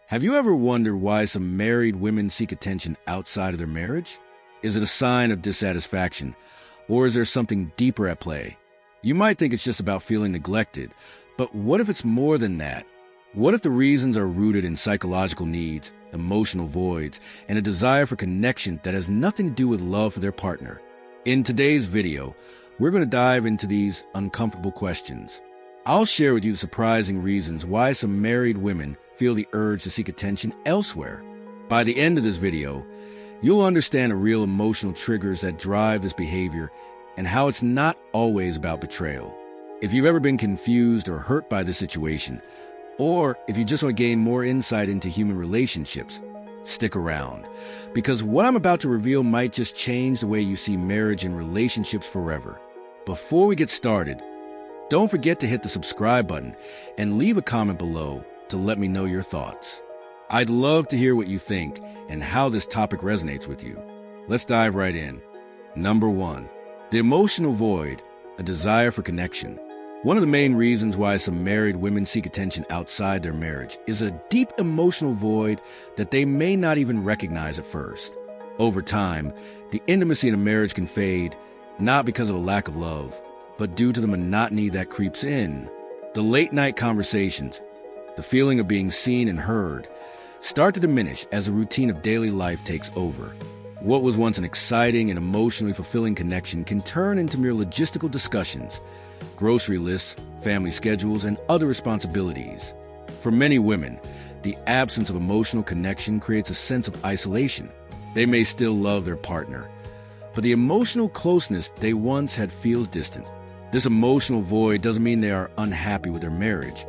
Have you ever wondered why some married women seek attention outside of their marriage? Is it a sign of dissatisfaction, or is there something deeper at play? You might think it's just about feeling neglected, but what if it's more than that? What if the reasons are rooted in psychological needs, emotional voids, and a desire for connection that has nothing to do with love for their partner? In today's video, we're going to dive into these uncomfortable questions. I'll share with you the surprising reasons why some married women feel the urge to seek attention elsewhere. By the end of this video, you'll understand the real emotional triggers that drive this behavior and how it's not always about betrayal. If you've ever been confused or hurt by this situation, or if you just want to gain more insight into human relationships, stick around, because what I'm about to reveal might just change the way you see marriage and relationships forever. Before we get started, don't forget to hit the subscribe button and leave a comment below to let me know your thoughts. I'd love to hear what you think and how this topic resonates with you. Let's dive right in. Number 1, the emotional void, a desire for connection. One of the main reasons why some married women seek attention outside their marriage is a deep emotional void that they may not even recognize at first. Over time, the intimacy in a marriage can fade, not because of a lack of love, but due to the monotony that creeps in. The late-night conversations, the feeling of being seen and heard, start to diminish as the routine of daily life takes over. What was once an exciting and emotionally fulfilling connection can turn into mere logistical discussions, grocery lists, family schedules, and other responsibilities. For many women, the absence of emotional connection creates a sense of isolation. They may still love their partner, but the emotional closeness they once had feels distant. This emotional void doesn't mean they are unhappy with their marriage,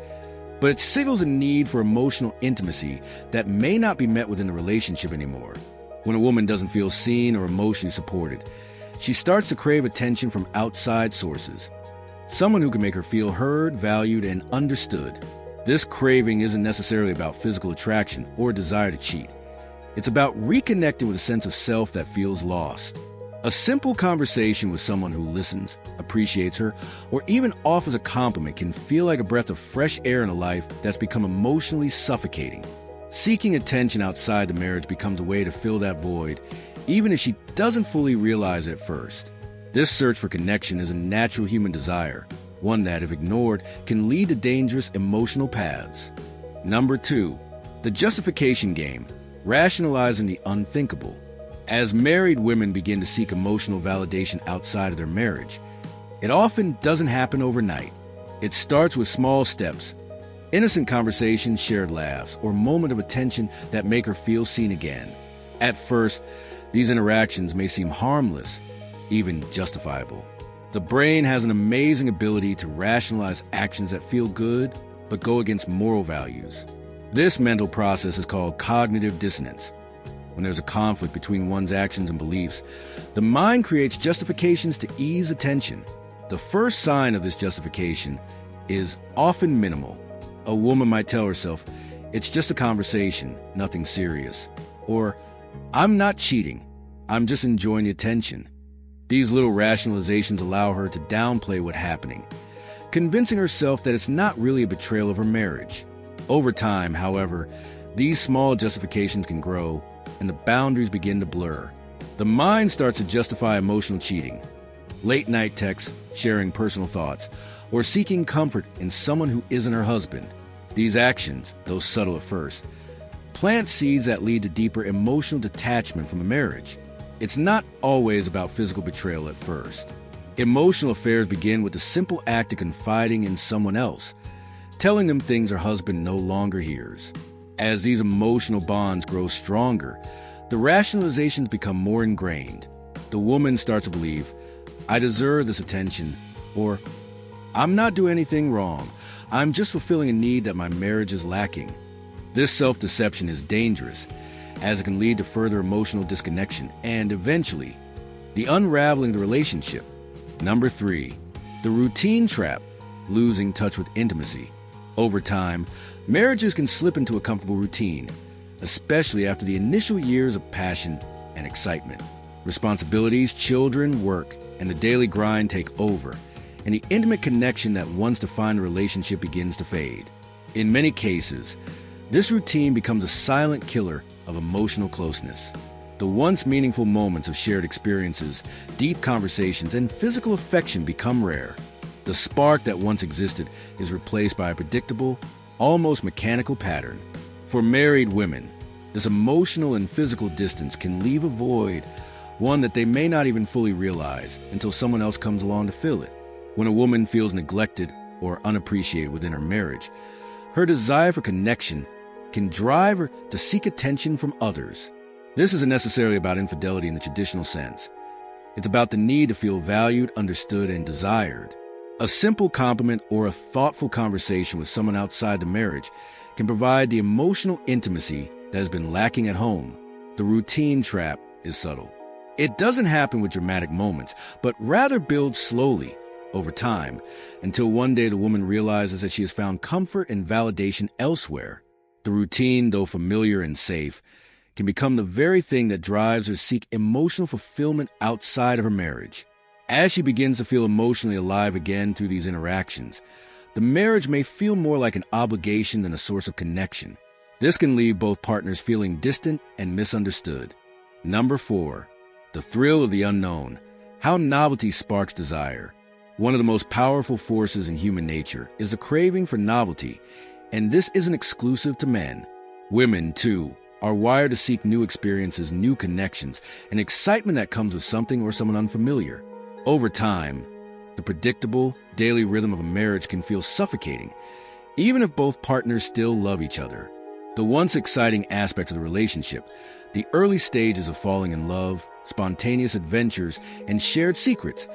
but it signals a need for emotional intimacy that may not be met within the relationship anymore. When a woman doesn't feel seen or emotionally supported, she starts to crave attention from outside sources, someone who can make her feel heard, valued, and understood. This craving isn't necessarily about physical attraction or a desire to cheat. It's about reconnecting with a sense of self that feels lost. A simple conversation with someone who listens, appreciates her, or even offers a compliment can feel like a breath of fresh air in a life that's become emotionally suffocating. Seeking attention outside the marriage becomes a way to fill that void, even if she doesn't fully realize it at first. This search for connection is a natural human desire, one that, if ignored, can lead to dangerous emotional paths. Number 2, the justification game, rationalizing the unthinkable. As married women begin to seek emotional validation outside of their marriage, it often doesn't happen overnight. It starts with small steps, innocent conversations, shared laughs, or moment of attention that make her feel seen again. At first, these interactions may seem harmless, even justifiable. The brain has an amazing ability to rationalize actions that feel good but go against moral values. This mental process is called cognitive dissonance. When there's a conflict between one's actions and beliefs, the mind creates justifications to ease attention. The first sign of this justification is often minimal. A woman might tell herself, "It's just a conversation, nothing serious," or "I'm not cheating, I'm just enjoying the attention." These little rationalizations allow her to downplay what's happening, convincing herself that it's not really a betrayal of her marriage. Over time, however, these small justifications can grow, and the boundaries begin to blur. The mind starts to justify emotional cheating, late-night texts, sharing personal thoughts, or seeking comfort in someone who isn't her husband. These actions, though subtle at first, plant seeds that lead to deeper emotional detachment from a marriage. It's not always about physical betrayal at first. Emotional affairs begin with the simple act of confiding in someone else, telling them things her husband no longer hears. As these emotional bonds grow stronger, the rationalizations become more ingrained. The woman starts to believe, "I deserve this attention," or "I'm not doing anything wrong, I'm just fulfilling a need that my marriage is lacking." This self-deception is dangerous, as it can lead to further emotional disconnection and, eventually, the unraveling of the relationship. Number 3, the routine trap, losing touch with intimacy. Over time, marriages can slip into a comfortable routine, especially after the initial years of passion and excitement. Responsibilities, children, work, and the daily grind take over, and the intimate connection that once defined a relationship begins to fade. In many cases, This routine becomes a silent killer of emotional closeness. The once meaningful moments of shared experiences, deep conversations, and physical affection become rare. The spark that once existed is replaced by a predictable, almost mechanical pattern. For married women, this emotional and physical distance can leave a void, one that they may not even fully realize until someone else comes along to fill it. When a woman feels neglected or unappreciated within her marriage, her desire for connection can drive her to seek attention from others. This isn't necessarily about infidelity in the traditional sense. It's about the need to feel valued, understood, and desired. A simple compliment or a thoughtful conversation with someone outside the marriage can provide the emotional intimacy that has been lacking at home. The routine trap is subtle. It doesn't happen with dramatic moments, but rather builds slowly over time until one day the woman realizes that she has found comfort and validation elsewhere. The routine, though familiar and safe, can become the very thing that drives her to seek emotional fulfillment outside of her marriage. As she begins to feel emotionally alive again through these interactions, the marriage may feel more like an obligation than a source of connection. This can leave both partners feeling distant and misunderstood. Number 4, the thrill of the unknown. How novelty sparks desire. One of the most powerful forces in human nature is the craving for novelty, and this isn't exclusive to men. Women, too, are wired to seek new experiences, new connections, and excitement that comes with something or someone unfamiliar. Over time, the predictable, daily rhythm of a marriage can feel suffocating, even if both partners still love each other. The once exciting aspects of the relationship, the early stages of falling in love, spontaneous adventures, and shared secrets,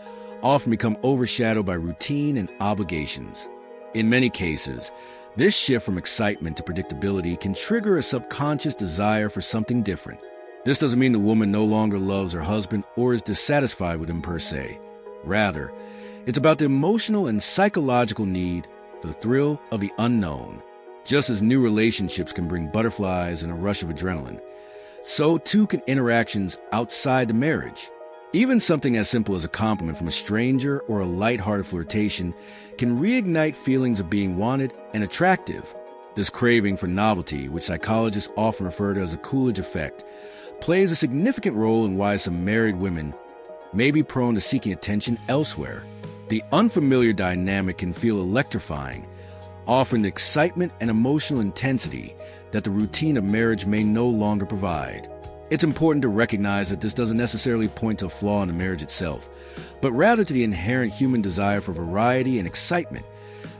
often become overshadowed by routine and obligations. In many cases, this shift from excitement to predictability can trigger a subconscious desire for something different. This doesn't mean the woman no longer loves her husband or is dissatisfied with him per se. Rather, it's about the emotional and psychological need for the thrill of the unknown. Just as new relationships can bring butterflies and a rush of adrenaline, so too can interactions outside the marriage. Even something as simple as a compliment from a stranger or a light-hearted flirtation can reignite feelings of being wanted and attractive. This craving for novelty, which psychologists often refer to as a Coolidge effect, plays a significant role in why some married women may be prone to seeking attention elsewhere. The unfamiliar dynamic can feel electrifying, offering the excitement and emotional intensity that the routine of marriage may no longer provide. It's important to recognize that this doesn't necessarily point to a flaw in the marriage itself, but rather to the inherent human desire for variety and excitement,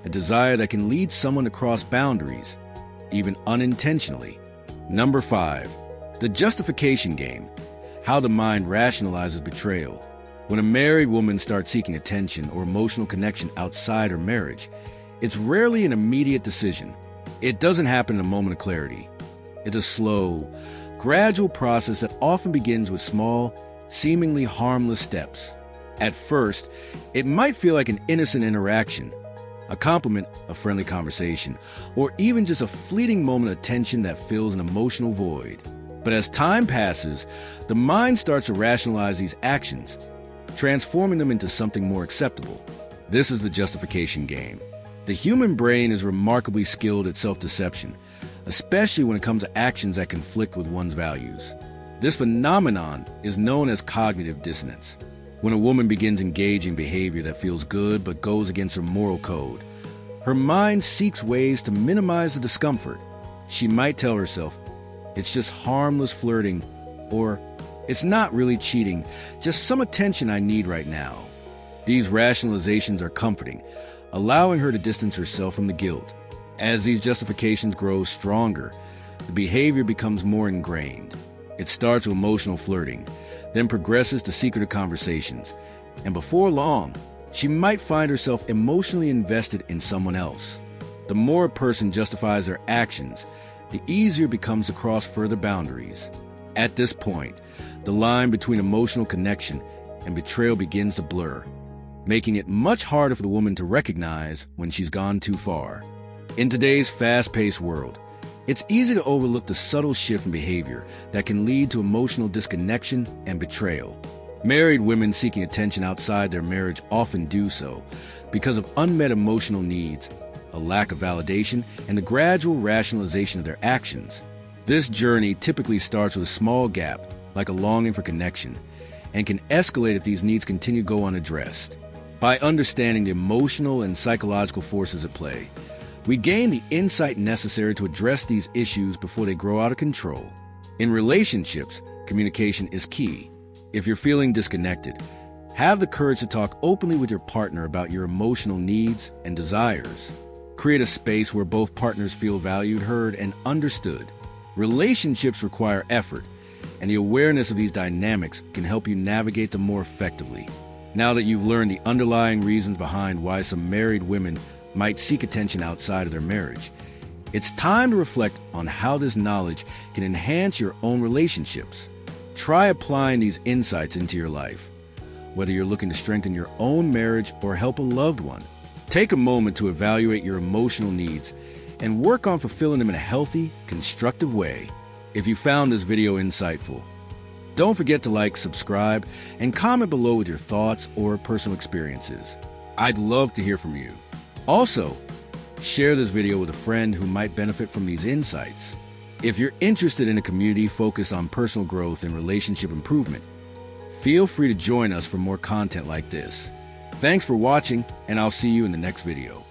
a desire that can lead someone to cross boundaries, even unintentionally. Number 5, the justification game. How the mind rationalizes betrayal. When a married woman starts seeking attention or emotional connection outside her marriage, it's rarely an immediate decision. It doesn't happen in a moment of clarity. It's a slow, gradual process that often begins with small, seemingly harmless steps. At first, it might feel like an innocent interaction, a compliment, a friendly conversation, or even just a fleeting moment of tension that fills an emotional void. But as time passes, the mind starts to rationalize these actions, transforming them into something more acceptable. This is the justification game. The human brain is remarkably skilled at self-deception, especially when it comes to actions that conflict with one's values. This phenomenon is known as cognitive dissonance. When a woman begins engaging behavior that feels good but goes against her moral code, her mind seeks ways to minimize the discomfort. She might tell herself, "It's just harmless flirting," or "It's not really cheating, just some attention I need right now." These rationalizations are comforting, allowing her to distance herself from the guilt. As these justifications grow stronger, the behavior becomes more ingrained. It starts with emotional flirting, then progresses to secretive conversations, and before long, she might find herself emotionally invested in someone else. The more a person justifies their actions, the easier it becomes to cross further boundaries. At this point, the line between emotional connection and betrayal begins to blur, making it much harder for the woman to recognize when she's gone too far. In today's fast-paced world, it's easy to overlook the subtle shift in behavior that can lead to emotional disconnection and betrayal. Married women seeking attention outside their marriage often do so because of unmet emotional needs a lack of validation, and the gradual rationalization of their actions. This journey typically starts with a small gap, like a longing for connection, and can escalate if these needs continue to go unaddressed. By understanding the emotional and psychological forces at play, we gain the insight necessary to address these issues before they grow out of control. In relationships, communication is key. If you're feeling disconnected, have the courage to talk openly with your partner about your emotional needs and desires. Create a space where both partners feel valued, heard, and understood. Relationships require effort, and the awareness of these dynamics can help you navigate them more effectively. Now that you've learned the underlying reasons behind why some married women might seek attention outside of their marriage, it's time to reflect on how this knowledge can enhance your own relationships. Try applying these insights into your life. Whether you're looking to strengthen your own marriage or help a loved one, take a moment to evaluate your emotional needs and work on fulfilling them in a healthy, constructive way. If you found this video insightful, don't forget to like, subscribe, and comment below with your thoughts or personal experiences. I'd love to hear from you. Also, share this video with a friend who might benefit from these insights. If you're interested in a community focused on personal growth and relationship improvement, feel free to join us for more content like this. Thanks for watching, and I'll see you in the next video.